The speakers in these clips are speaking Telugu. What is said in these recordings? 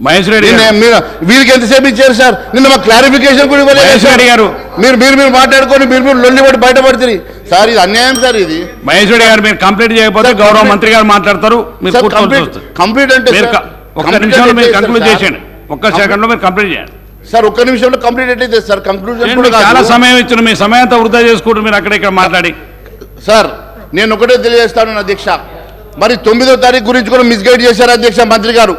మహేష్ రెడ్డి వీరికి ఎంతసేపు ఇచ్చారు సార్? నిన్న మా క్లారిఫికేషన్ కూడా ఇవ్వలేదు. మీరు మాట్లాడుకొని మీరు లొల్లి పడి బయటపడుతుంది సార్. ఇది అన్యాయం సార్. ఇది మహేష్ రెడ్డి గారు మీరు కంప్లీట్ చేయకపోతే గౌరవ మంత్రి గారు మాట్లాడతారు. కంప్లీట్ అంటే ఒక్క నిమిషంలో మీరు కంక్లూడ్ చేయండి. ఒక్క సెకండ్ లో మీరు కంప్లీట్ చేయండి సార్. ఒక్క నిమిషంలో కంప్లీట్ అయితే సార్ కంక్లూజన్ చాలా సమయం ఇచ్చిన మీ సమయంతో వృధా చేసుకుంటూ మీరు అక్కడ ఇక్కడ మాట్లాడి సార్. నేను ఒకటే తెలియజేస్తాను అధ్యక్ష, మరి 9వ తారీఖు గురించి కూడా మిస్గైడ్ చేశారు అధ్యక్ష మంత్రి గారు.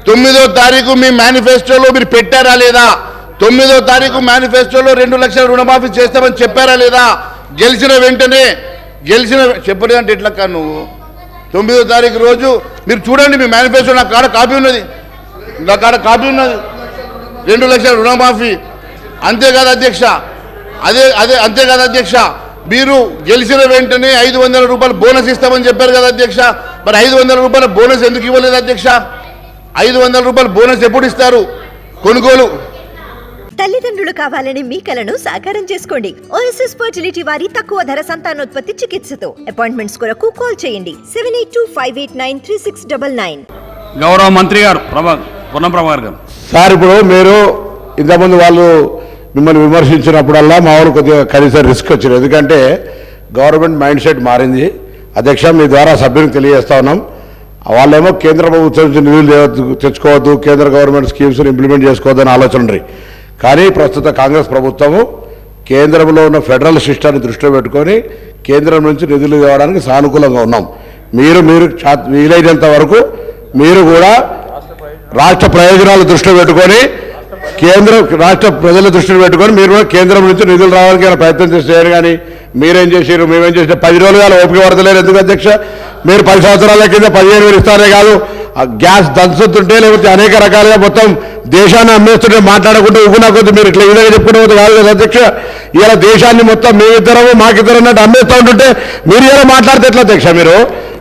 9వ తారీఖు మీ మేనిఫెస్టోలో మీరు పెట్టారా లేదా? 9వ తారీఖు మేనిఫెస్టోలో 2 లక్షల రుణమాఫీ చేస్తామని చెప్పారా లేదా? గెలిచిన వెంటనే చెప్పలేదంటే ఎట్లా కా నువ్వు? 9వ తారీఖు రోజు మీరు చూడండి మీ మేనిఫెస్టో. నా కాడ కాపీ ఉన్నది 2 లక్షల రుణమాఫీ. అంతేకాదు అధ్యక్ష, అంతేకాదు అధ్యక్ష, మీరు గెలిచిన వెంటనే 500 రూపాయలు బోనస్ ఇస్తామని చెప్పారు కదా అధ్యక్ష. మరి 500 రూపాయల బోనస్ ఎందుకు ఇవ్వలేదు అధ్యక్ష? 500 రూపాయల బోనస్ ఎప్పుడు ఇస్తారు? కొనుగోలు తల్లిదండ్రులు కావాలని మీ కలను సాకారం చేసుకోండి. ఓఎస్ఎస్ ఫర్టిలిటీ వారి తక్కువ ధర సంతానోత్పత్తి చికిత్సతో అపాయింట్మెంట్స్ కొరకు కాల్ చేయండి 7825893699. గౌరవ మంత్రి గారు పొన్నం ప్రభాకర్ గారు. సార్, ఇప్పుడు మీరు ఇంతకుముందు వాళ్ళు మిమ్మల్ని విమర్శించినప్పుడల్లా మా వాళ్ళు కొద్దిగా కనీసం రిస్క్ వచ్చింది. ఎందుకంటే గవర్నమెంట్ మైండ్ సెట్ మారింది. అధ్యక్ష, మీ ద్వారా సభ్యులకు తెలియజేస్తా ఉన్నాం. వాళ్ళేమో కేంద్ర ప్రభుత్వం నుంచి నిధులు తెచ్చుకోవద్దు, కేంద్ర గవర్నమెంట్ స్కీమ్స్ని ఇంప్లిమెంట్ చేసుకోవద్దు అని ఆలోచన ఉంది. కానీ ప్రస్తుత కాంగ్రెస్ ప్రభుత్వము కేంద్రంలో ఉన్న ఫెడరల్ సిస్టాన్ని దృష్టిలో పెట్టుకొని కేంద్రం నుంచి నిధులు ఇవ్వడానికి సానుకూలంగా ఉన్నాం. మీరు వీలైనంత వరకు మీరు కూడా రాష్ట్ర ప్రయోజనాలు దృష్టిలో పెట్టుకొని రాష్ట్ర ప్రజల దృష్టిలో పెట్టుకొని మీరు కూడా కేంద్రం నుంచి నిధులు రావడానికి ప్రయత్నం చేయాలి. కానీ మీరేం చేశారు, మేమేం చేసినా 10 రోజులు ఓపిక పడతలేరు. ఎందుకు అధ్యక్ష? మీరు 10 సంవత్సరాల కింద 15,000 ఇస్తారే కాదు, గ్యాస్ దంచుతుంటే లేకపోతే అనేక రకాలుగా మొత్తం దేశాన్ని అమ్మేస్తుంటే మాట్లాడకుండా ఊగునా కొద్ది మీరు ఇట్లా ఈ విధంగా చెప్పుకుంటే కాదు కదా అధ్యక్ష. ఇలా దేశాన్ని మొత్తం మేమిద్దరము మాకిద్దరు అన్నట్టు అమ్మేస్తూ ఉంటుంటే మీరు ఇలా మాట్లాడితే ఎట్లా అధ్యక్ష?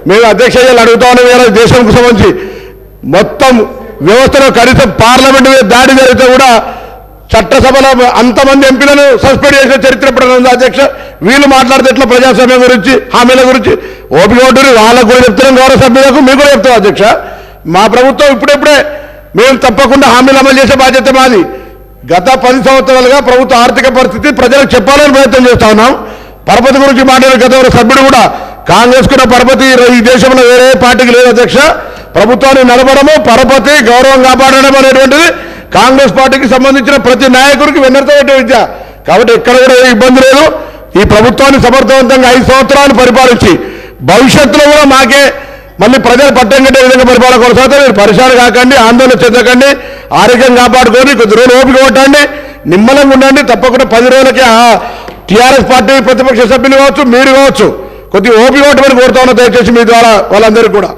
మేము అధ్యక్ష ఇలా అడుగుతా ఉన్నాం. ఇలా దేశానికి సంబంధించి మొత్తం వ్యవస్థలో కనీసం పార్లమెంట్ మీద దాడి జరిగితే కూడా చట్టసభలో అంతమంది ఎంపీలను సస్పెండ్ చేసిన చరిత్ర ఎప్పుడైనా ఉందా అధ్యక్ష? వీళ్ళు మాట్లాడితే ఎట్లా ప్రజాస్వామ్యం గురించి, హామీల గురించి? ఓపిక ఉంటుంది. వాళ్ళకు కూడా చెప్తున్నాం, గౌరవ సభ్యులకు మీకు కూడా చెప్తాం అధ్యక్ష. మా ప్రభుత్వం ఇప్పుడే మేము తప్పకుండా హామీలు అమలు చేసే బాధ్యత మాది. గత 10 సంవత్సరాలుగా ప్రభుత్వ ఆర్థిక పరిస్థితి ప్రజలకు చెప్పాలని ప్రయత్నం చేస్తా ఉన్నాం. పరపతి గురించి మాట్లాడే గత సభ్యుడు కూడా కాంగ్రెస్ కున్న పరపతి ఈ దేశంలో వేరే పార్టీకి లేదు అధ్యక్ష. ప్రభుత్వాన్ని నడపడము, పరపతి, గౌరవం కాపాడడం అనేటువంటిది కాంగ్రెస్ పార్టీకి సంబంధించిన ప్రతి నాయకుడికి వెన్నెరతో విద్య. కాబట్టి ఎక్కడ కూడా ఇబ్బంది లేదు. ఈ ప్రభుత్వాన్ని సమర్థవంతంగా 5 సంవత్సరాలు పరిపాలించి భవిష్యత్తులో కూడా మాకే మళ్ళీ ప్రజలు పట్టం కట్టే విధంగా పరిపాలన కొనసాగుతారు. మీరు పరిశాలు కాకండి, ఆందోళన చెందకండి, ఆరోగ్యం కాపాడుకొని కొద్ది రోజులు ఓపిక కొట్టండి, నిమ్మలంగా ఉండండి. తప్పకుండా 10 రోజులకి టీఆర్ఎస్ పార్టీ ప్రతిపక్ష సభ్యులు కావచ్చు, మీరు కావచ్చు, కొద్దిగా ఓపిక కొట్టమని కోరుతా ఉన్నా దయచేసి మీ ద్వారా వాళ్ళందరికీ కూడా.